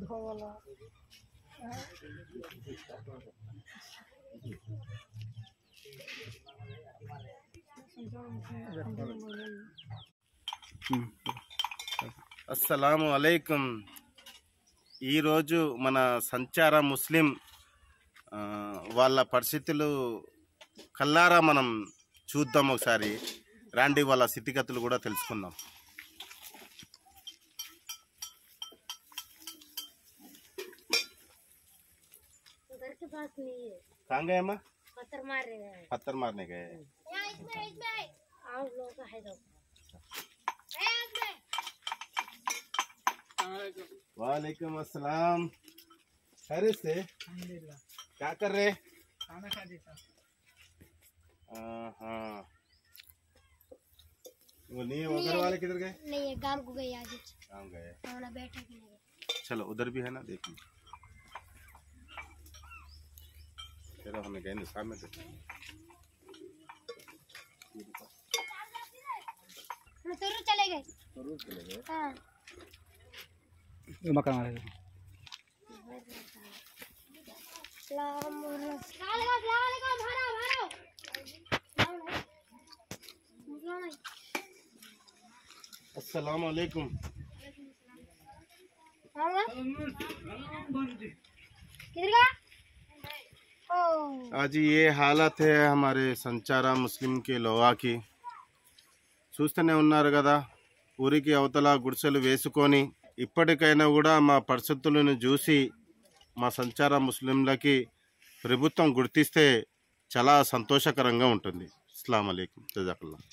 धोवाला అస్సలాము అలైకుం. ఈరోజు మన సంచార ముస్లిం వాళ్ళ పరిస్థితులు కల్లారా మనం చూద్దాం. ఒకసారి రాండి, వాళ్ళ స్థితిగతులు కూడా తెలుసుకుందాం. कहाँ गए अम्मा? पत्थर मारने गए। वालेकुम अस्सलाम। खैरियत से? क्या कर रहे? खाना खा देता। हाँ, वो नहीं, वो घर वाले किधर गए? नहीं, गांव को गए आज। गाँव गए। बैठे के लिए। चलो उधर भी है ना, देखिए। चलो हमें गए ना सामने देखो। जरूर चले गए। हाँ। मकान वाले अस्सलाम वालेकुम। आज ये हालत है हमारे సంచార ముస్లిం के లోవాకి. చూస్తూనే ఉన్నారు కదా, ఊరికి అవతల గుడిసెలు వేసుకొని ఇప్పటికైనా కూడా మా పరిస్థితులను చూసి మా సంచార ముస్లింలకి ప్రభుత్వం గుర్తిస్తే చాలా సంతోషకరంగా ఉంటుంది. అస్సలాము అలైకుం, జజాకల్లాహ్.